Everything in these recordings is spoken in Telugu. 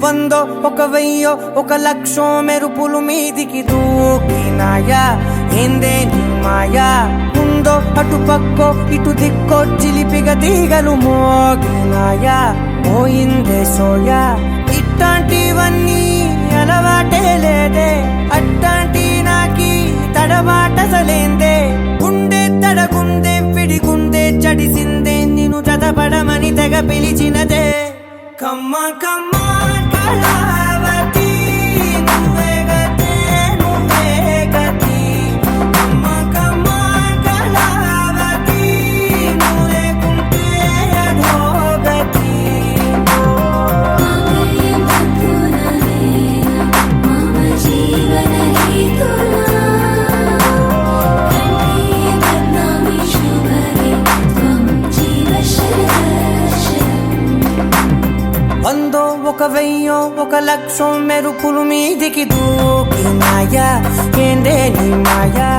వందో ఒక వెయ్యో ఒక లక్షో మెరుపులు మీదికి దూకినాయా ఏందే నీ మాయా ఉందో అటు పక్కో ఇటు దిక్కో చిలిపిగ తీగలు మోగినాయా పోయిందే సోయా ఇట్లాంటివన్నీ అలవాటే లేదే అట్లాంటి నాకి తడబాటసలేందే గుండె తడగుందే విడిగుందే చడిసిందే నిన్ను చదపడమని తెగ పిలిచినదే కమ్మ కమ్మ కళావతి నువ్వే గతే నువ్వే గతి కమ్మ కమ్మ కళావతి నువ్వు లేకుంటే అధోగతి వందో ఒక వెయ్యో ఒక లక్షో మెరుపులు మీదికి దూకినాయా ఏందే నీ మాయా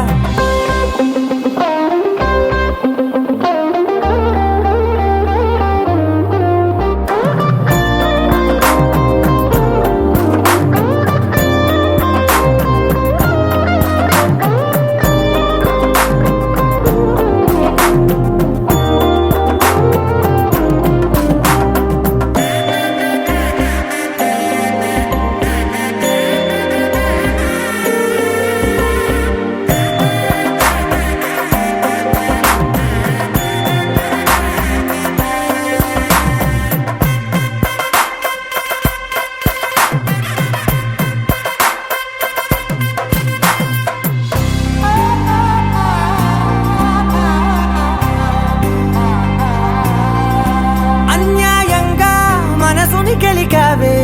గెలికావే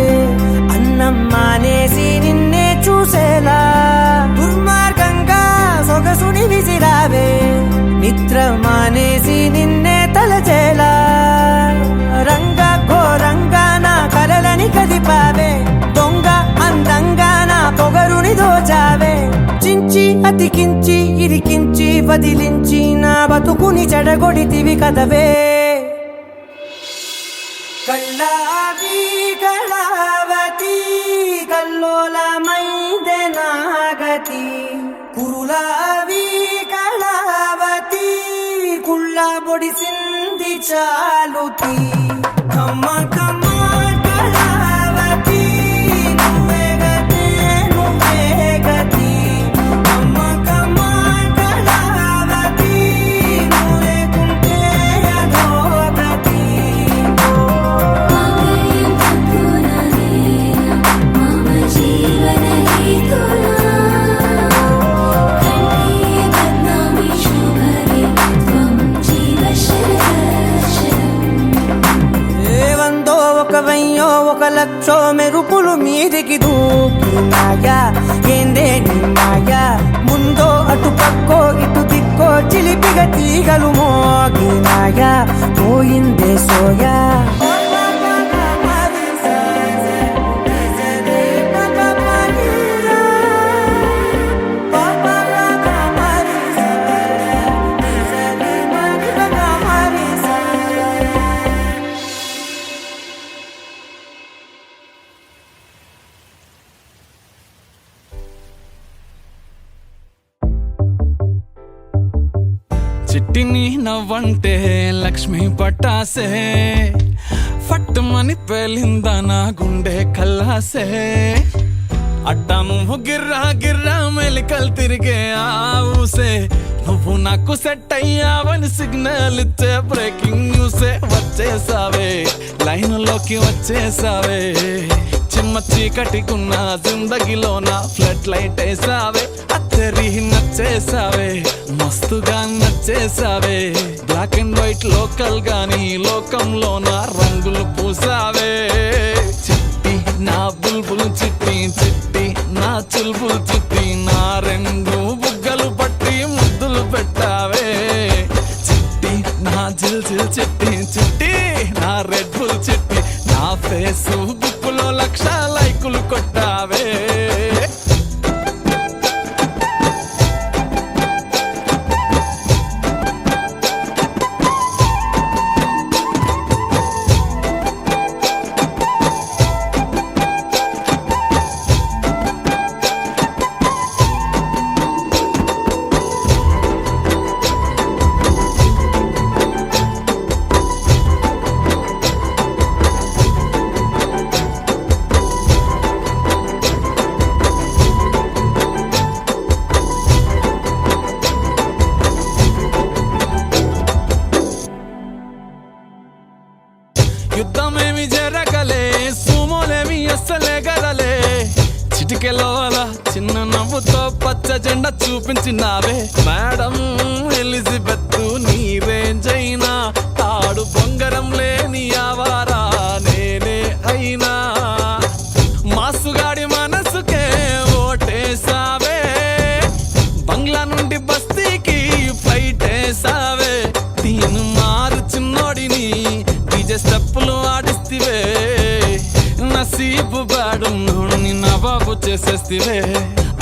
అన్నం మానేసి నిన్నే చూసేలా దుర్మార్గంగా సొగసుని విసిరావే నిద్ర మానేసి నిన్నే తలచేలా రంగా ఘోరంగా నా కలలని కదిపావే దొంగ అందంగా నా పొగరుని దోచావే చించి అతికించి ఇరికించి వదిలించి నా బతుకుని చెడగొడితివి కదవే కళ్ళావి కళావతి కల్లోలమైందే నాగతి కురులావి కళావతి కుళ్ళ బొడిసింది చాలుతి కమ్మ కమ్మ కళావతి నువ్వే గతే నువ్వే గతి కమ్మ కమ్మ కళావతి నువ్వు లేకుంటే అధోగతి వెయ్యో ఒక లక్షో మెరుపులు మీదికి దూకినాయా ఏందే నీ మాయా ముందో అటు పక్కో ఇటు దిక్కో చిలిపిగ తీగలు మోగినాయా పోయిందే సోయా చిట్టిని నవ్వంటే లక్ష్మి పట్టాసే ఫట్టుమని పేలిందా నా గుండె కల్లాసే అట్టా నువ్వు గిర్రా గిర్రా మెలికలు తిరిగే ఆవుసే నువ్వు నాకు సెట్ అయ్యావని సిగ్నల్ ఇచ్చే బ్రేకింగ్ న్యూసే వచ్చేసావే లైన్లోకి వచ్చేసావే చిమ్మ చీకటికున్న జిందగీలో నా ఫ్లడ్ లైట్ వేసావే అత్తరి నచ్చేసావే మస్తుగా నచ్చేసావే బ్లాక్ అండ్ వైట్ లోకల్ గాని లోకంలో నా రంగులు పూసావే చిట్టి నా బుల్బుల్ చిట్టి చిట్టి నా చుల్బుల్ చిట్టి నా రెండు బుగ్గలు పట్టి ముద్దులు పెట్టావే చిట్టి నా జిల్ జిల్ చిట్టి చిట్టి నా రెడ్ బుల్ చిట్టి నా ఫేస్బుక్ లో 1,00,000 లైకులు కొట్టావే చిటికెలోల చిన్న నవ్వుతో పచ్చ జెండా చూపించినావే మేడం ఎలిజబెత్ నీ రేంజ్ అయినా తాడు బొంగరం లేని ఆవారా నేనే అయినా మాసుగాడి మనసుకే ఓటేసావే బంగ్లా నుండి బస్తీకి ఫ్లైట్ వేసావే దీని మారు చిన్నోడిని డీజే స్టెప్పులు ఆడిస్తివే నసీబు బాడున్నోడిని నవాబు చేసేస్తివే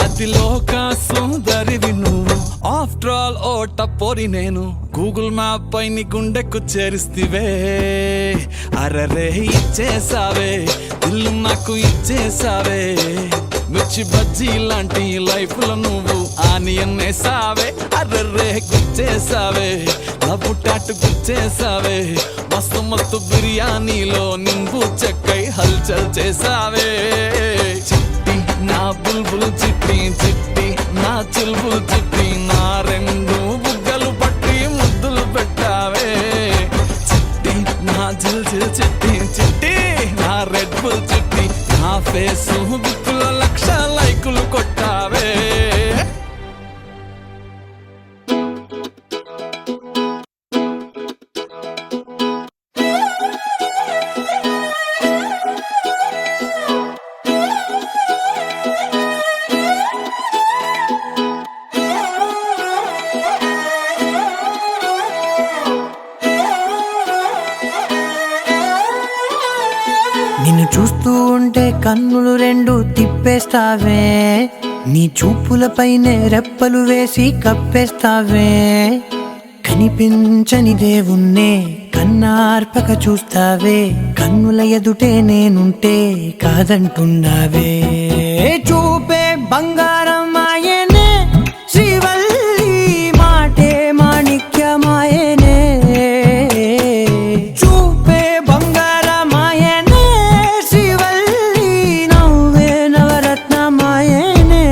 అతి లోక సుందరివి నువ్వు ఆఫ్టర్ ఆల్ ఓ టపోరి నేను గూగుల్ మ్యాప్ పై నీ గుండెకు చేరిస్తివే అరరే ఇచ్చేసావే ఇల్లు నాకు ఇచ్చేసావే మిర్చి బజ్జీ లాంటి లైఫ్ లో నువ్వు ఆనియన్ వేసావే అర్రర్రే గుచ్చేసావే లవ్వు టాటు గుచ్చేసావే మస్తు మస్తు బిర్యానీలో నింబు చెక్కై హల్చల్ చేసావే చిట్టి నా బుల్బుల్ చిట్టి చిట్టి నా చుల్బుల్ చిట్టి నా రెండు బుగ్గలు పట్టి ముద్దులు పెట్టావే చిట్టి నా జిల్ జిల్ చిట్టి చిట్టి నా రెడ్ బుల్ చిట్టి నా ఫేసు బుక్కుల లక్ష లైకులు కొట్టావే నిన్ను చూస్తూ ఉంటే కన్నులు రెండు తిప్పేస్తావే నీ చూపులపైనే రెప్పలు వేసి కప్పేస్తావే కనిపించని దేవుణ్ణే కన్నార్పక చూస్తావే కన్నుల ఎదుటే నేనుంటే కాదంటున్నావే చూపే బంగారం ఆయనే శ్రీవల్లి మాటే మాణిక్యమాయనే చూపే బంగారమాయనే శ్రీవల్లి నవ్వే నవరత్నమాయనే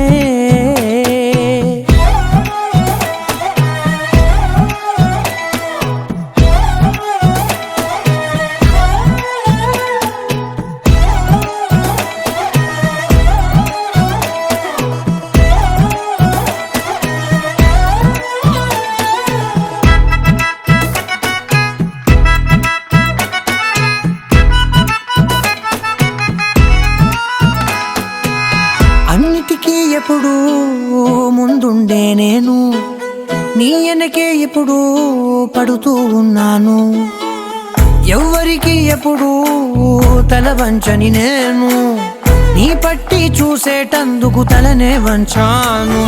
అన్నిటికీ ఎప్పుడు ముందుండే నేను నీ వెనకే ఎప్పుడు పడుతూ ఉన్నాను ఎవ్వరికి ఎప్పుడు తల వంచని నేను నీ పట్టి చూసేటందుకు తలనే వంచాను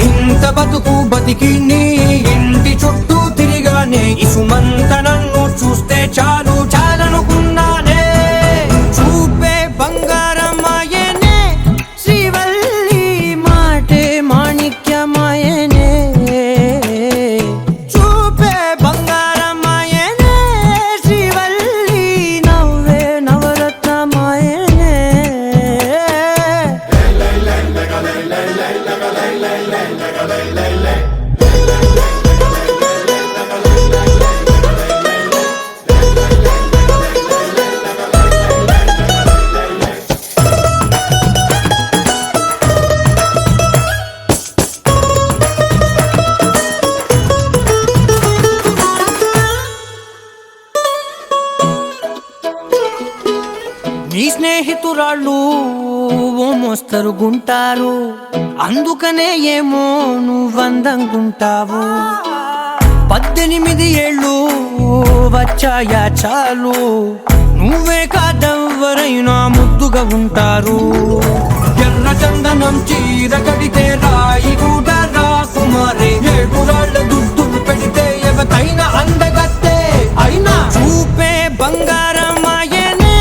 ఇంత బతుకు బతికి నీ ఇంటి చుట్టూ తిరిగానే ఇసుమంత నన్ను చూస్తే చాలు చాలనుకున్నానే చూపే బంగారమాయనే శ్రీవల్లి మాటే మాణిక్యమాయనే చూపే బంగారమాయనే శ్రీవల్లి నవ్వే నవరత్నమాయనే నీ స్నేహితురాళ్ళు ఓ మోస్తరుగుంటారు అందుకనే ఏమో నువ్వందంగుంటావు 18 ఏళ్ళు వచ్చాయా చాలు నువ్వే కాదెవ్వరైనా ముద్దుగా ఉంటారు ఎర్ర చందనం చీర కడితే రాయి కూడా రాకుమారే ఏడురాళ్ళ దుద్దులు పెడితే ఎవతైనా అందగత్తే అయినా చూపే బంగారమాయనే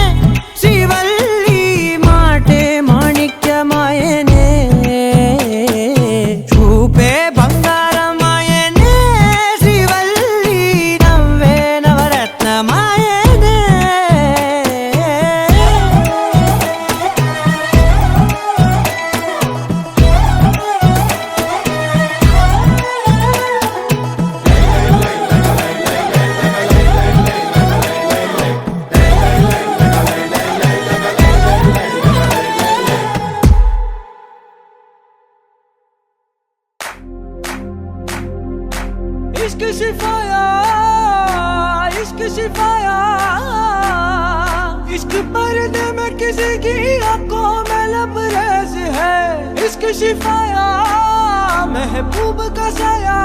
శ్రీవల్లి మాటే మాణిక్యమాయనే చూపే బంగారమాయనే శ్రీవల్లి నవ్వే నవరత్నమాయనే की आंखों में लबरेज है, इश्क शिफाया महबूब का साया,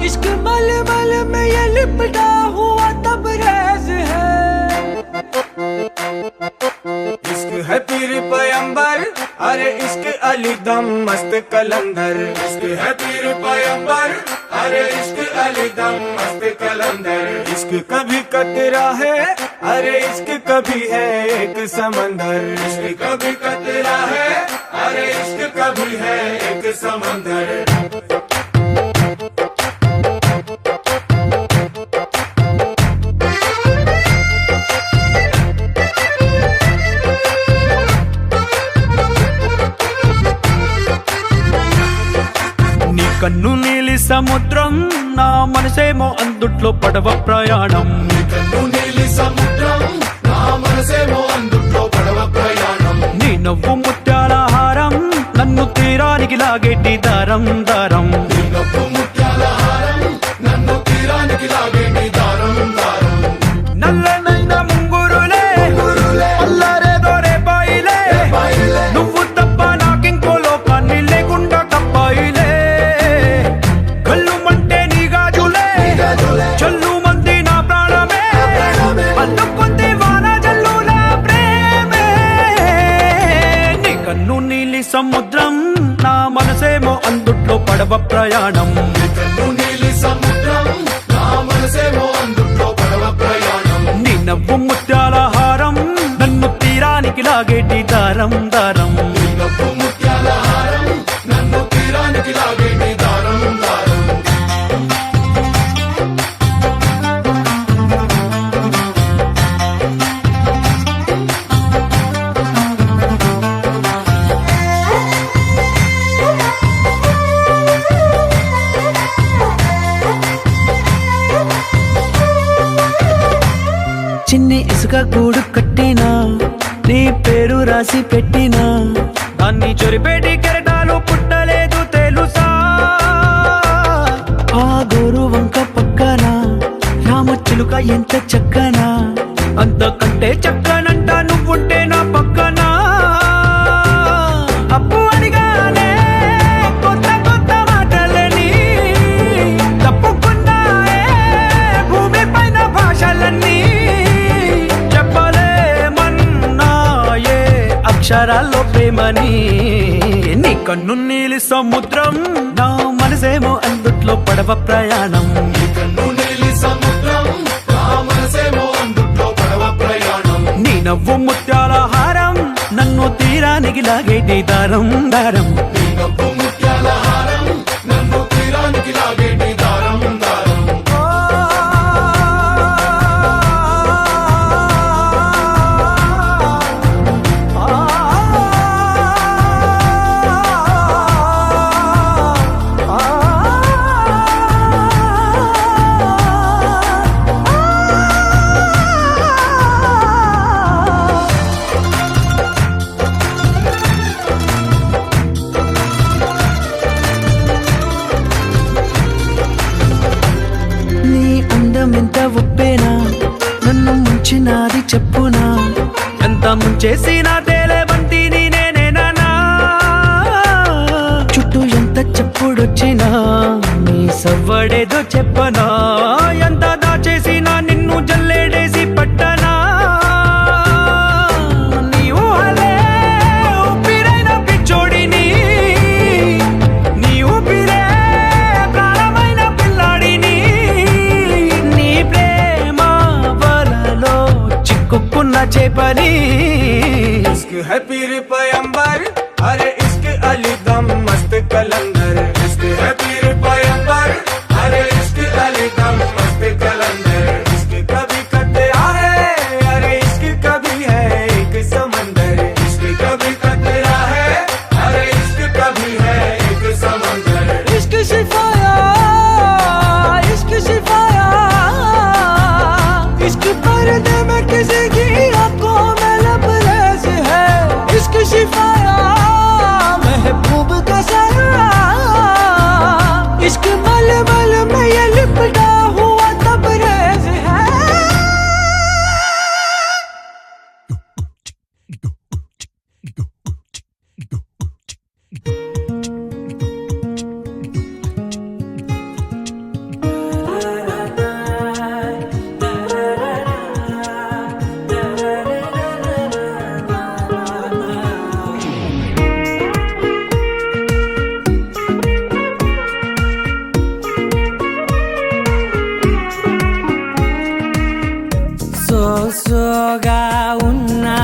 इश्क मलमल में ये लिपटा हुआ तबरेज है। इश्क है पीर पैगंबर, अरे इश्क अली दम मस्त कलंदर, इश्क है पीर पैगंबर, अरे इश्क अली दम मस्त कलंदर। इश्क कभी कतरा है, अरे इश्क कभी है एक समंदर, इश्क कभी कतरा है, अरे इश्क कभी है एक समंदर। కన్ను నీలి సముద్రం నా మనసేమో అందుట్లో పడవ ప్రయాణం, కన్ను నీలి సముద్రం నా మనసేమో అందుట్లో పడవ ప్రయాణం, నీ నవ్వు ముత్యాల హారం నన్ను తీరానికి లాగేటి దారం దారం, నీ నవ్వు ముత్యాల హారం నన్ను తీరానికి లాగేటి దారం దారం। నల్లనైన ముంగురులే అల్లారేదో రేపాయిలే, నువ్వు తప్ప నాకింకో లోకాన్ని లేకుండా కప్పాయిలే, కళ్ళుమంటే నీ గాజులే చల్లు మంది నా ప్రాణమే, అందుకుంది వాన జల్లుల ప్రేమే, నీ కన్ను నీలి సముద్రం నా మనసేమో అందుట్లో పడవ ప్రయాణం, కన్ను నీలి సముద్రం నా మనసేమో అందుట్లో పడవ ప్రయాణం, నీ నవ్వు ముత్యాల హారం నన్ను తీరానికి లాగేటి దారం దారం, నీ నవ్వు ముత్యాల హారం నన్ను తీరానికి లాగేటి దారం దారం। చిన్ని ఇసుక గూడు కట్టినా, నీ పేరు రాసి పెట్టినా, దాన్ని చొరిపేటి కెరటాలు పుట్టలేదు తెలుసా, ఆ గోరు వంక పక్కన రామచిలుక ఎంత చక్కనా, అంతకంటే చక్కనంట నువ్వుంటే నా పక్కన, అప్పు అడిగానే కొత్త కొత్త మాటలని, తప్పుకున్నాయే భూమి పైన భాషలన్నీ, చెప్పలేమన్నాయే అక్షరాల్లో ప్రేమని, నీ కన్ను నీలి సముద్రం నా మనసేమో అందుట్లో పడవ ప్రయాణం, కన్ను నీలి సముద్రం నా మనసేమో అందుట్లో పడవ ప్రయాణం, నీ నవ్వు ముత్యాల హారం నన్ను తీరానికి లాగేటి దారం దారం, నీ నవ్వు ముత్యాల హారం నన్ను తీరానికి లాగేటి దారం దారం। నీ అందం ఎంత ఒప్పేనా, నన్ను ముంచినాది చెప్పునా, ఎంత ముంచేసిన తేలేవంటి నేనేనా, చుట్టూ ఎంత చెప్పుడొచ్చినా, నీ సవ్వడేదో చెప్పనా, ఎంత దాచేసినా నిన్ను జల్లేడేసి పట్టనా, నీ ఊహలే ఊపిరైన పిచ్చోడిని, నీ ఊపిరే ప్రాణమైన పిల్లాడిని, నీ ప్రేమ వలలో చిక్కుకున్న చేపని, इश्क है पीर पैगंबर, अरे इश्क अली दम मस्त कलंदर, इश्क है पीर पैगंबर, अरे इश्क अली दम मस्त कलंदर, इश्क कभी कतरा है, अरे इश्क कभी है एक समंदर, इश्क कभी कतरा है, अरे इश्क कभी है एक समंदर। इश्क शिफाया इश्क पर्दे में किसी की आंखों में लबरेज है, इश्क शिफाया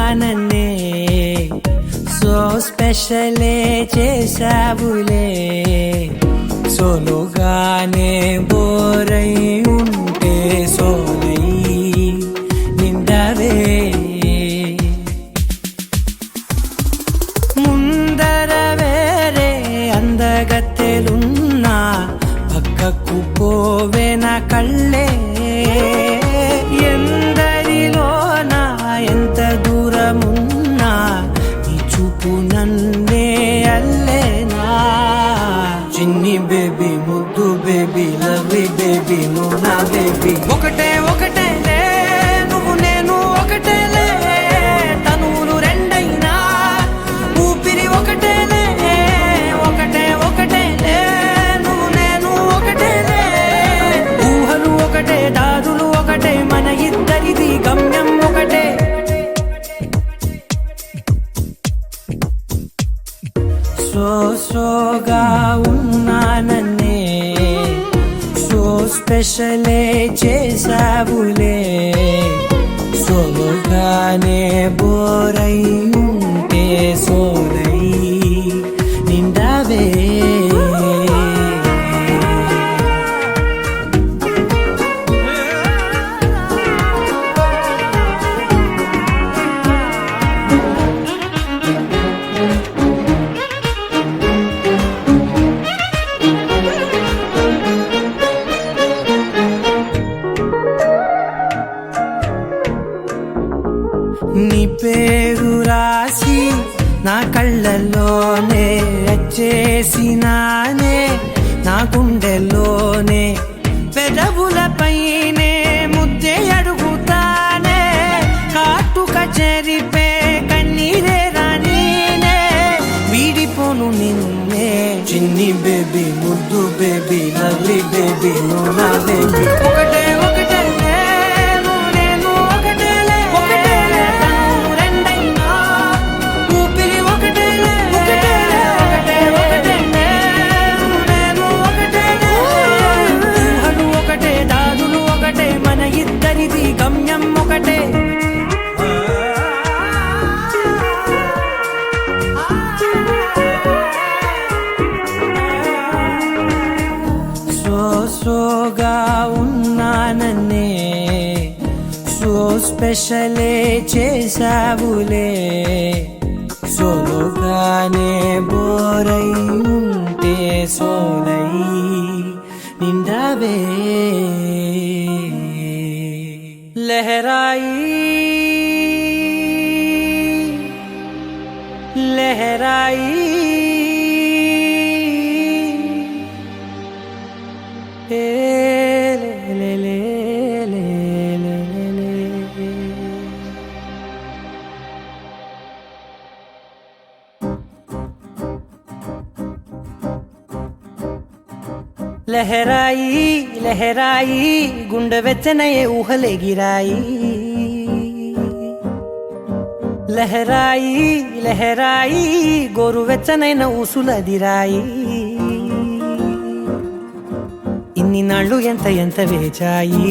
ఉన్నానన్నే సో స్పెషలే చేసావులే సోలోగానే బోరై ఉంటే సోలై నిండవే ముందర వేరే అందగత్తెలున్నా పక్కకు పోవే నా కళ్ళే ఎందరిలోనా ఎంత దూరమున్నా నీ చూపు నన్నే అల్లేనా చిన్ని బేబీ ముద్దు బేబీ లవ్లీ బేబీ నువ్వు నా బేబీ ఒకటే ఒకటేలే నువ్వు నేను ఒకటేలే తనువులు రెండైనా ఊపిరి ఒకటేలే ఒకటే ఒకటేలే నువ్వు నేను ఒకటేలే ఊహలు ఒకటే దాదులు ఒకటే మన ఇద్దరిది గమ్యం ఒకటే సోగా ఉన్నానన్నే సో స్పెషలే చేసావులే సోగానే బోరై ఉంటే సోలై నిండవే నీ పేరు రాసి నా కళ్ళల్లోనే వచ్చేసినానే నా గుండెల్లోనే పెదవులపైనే ముద్దే అడుగుతానే కాటుక చెరిపే కన్నీరే రానీనే వీడిపోను నిన్నే చిన్ని బేబీ ముద్దు బేబీ లవ్లీ బేబీ నువ్వు నా బేబీ ఒకటే ఒకటే గమ్యం ఒకటే సోగా ఉన్నానన్నే సో స్పెషలే చేసావులే సోలోగానే బోరై ఉంటే సోలై నిండవే लहराई लहराई ले ले ले ले ले ले లహరాయి లహరాయి గుండె వెచ్చనయే ఊహలే గిరాయి లహరాయి లహరాయి గోరు వెచ్చనైన ఊసులదిరాయి ఇన్ని నాళ్ళు ఎంత ఎంత వేచాయి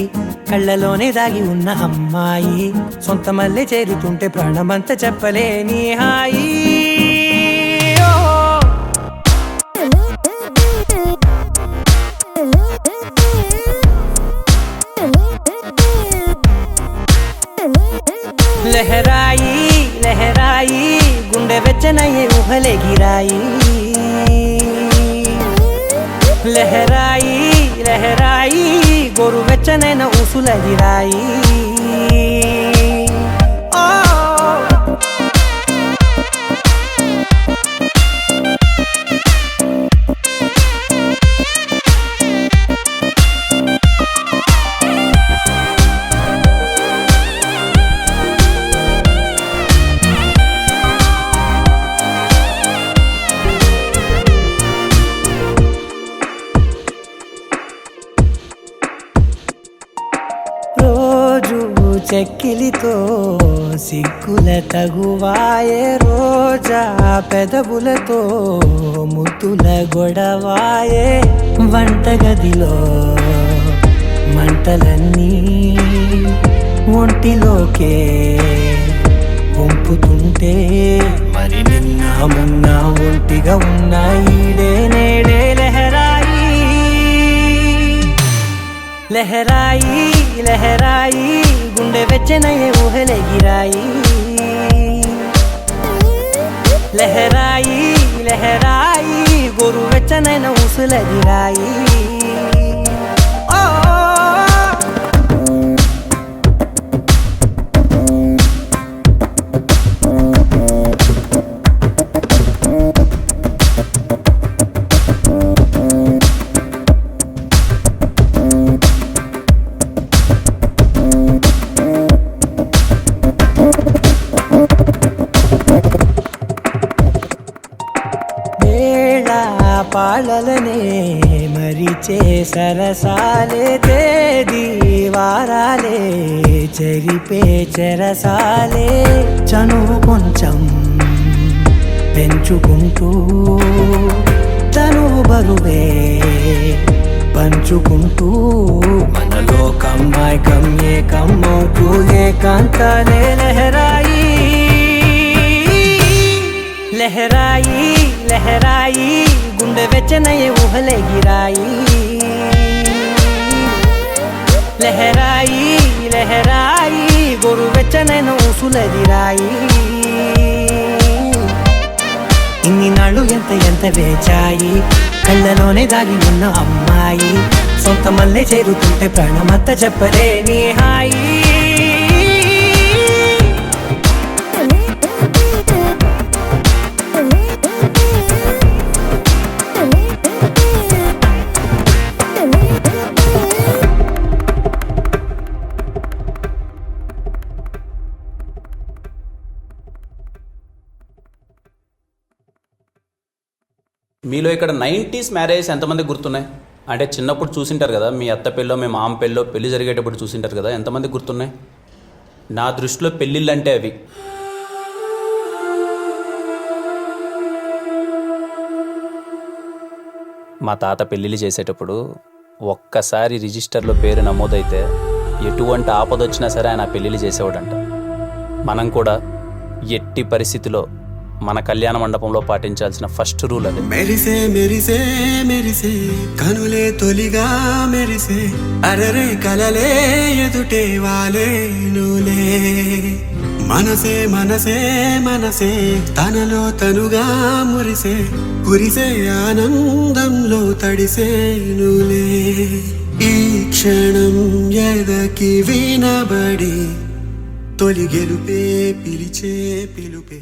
కళ్ళలోనే దాగి ఉన్న అమ్మాయి సొంత మల్లె చేరుతుంటే ప్రాణమంత చెప్పలేని హాయి లహరాయి లహరాయి గుండె వెచ్చనయ్యే ఊహలే గిరాయి లహరాయి లహరాయి గోరు వెచ్చనైన ఊసులదిరాయి చెక్కిలితో సిగ్గుల తగువాయే రోజా పెదవులతో ముద్దుల గొడవాయే వంటగదిలో మంటలన్నీ ఒంటిలోకే వంపు వెచ్చనయ్యే ఊహలెగిరాయి లహరాయి లహరాయి గోరు వెచ్చనైన ఊసులెగిరాయి పాలలనే మరిచే సరసాలే తేదీ వారాలే చెరిపే చెరసాలే చనువు కొంచెం పెంచుకుంటూ తనువు బరువే పంచుకుంటూ మనలో కమ్మాయి కమ్మే కమ్మవుతూ ఏకాంతాలే లహరాయి లహరాయి లహరాయి గుండె వెచ్చనయ్యే ఊహలెగిరాయి లహరాయి లహరాయి గోరు వెచ్చనైన ఊసులెగిరాయి ఇన్ని నాళ్ళు ఎంత వేచాయి కళ్ళలోనే దాగి ఉన్న అమ్మాయి సొంత మల్లె చేరుతుంటే ప్రాణమంతా చెప్పలేని హాయి మీలో ఇక్కడ 90s మ్యారేజ్ ఎంతమంది గుర్తున్నాయి? అంటే చిన్నప్పుడు చూసింటారు కదా, మీ అత్త పెళ్ళో మీ మామ పెళ్ళో పెళ్ళి జరిగేటప్పుడు చూసింటారు కదా, ఎంతమంది గుర్తున్నాయి? నా దృష్టిలో పెళ్ళిళ్ళు అంటే అవి. మా తాత పెళ్ళిళ్ళు చేసేటప్పుడు ఒక్కసారి రిజిస్టర్లో పేరు నమోదైతే ఎటువంటి ఆపద వచ్చినా సరే ఆయన పెళ్ళిళ్ళు చేసేవాడంట. మనం కూడా ఎట్టి పరిస్థితిలో మన కళ్యాణ మండపంలో పాటించాల్సిన ఫస్ట్ రూల్ అది. మెరిసే మెరిసే మెరిసే కనులే తొలిగా మెరిసే అరరే కలలే ఎదుటే వాలే నూలే మనసే మనసే మనసే తనలో తనుగా మురిసే కురిసే ఆనందంలో తడిసే నూలే ఈ క్షణం ఎదకి వినబడి తొలి గెలుపే పిలిచే పిలుపే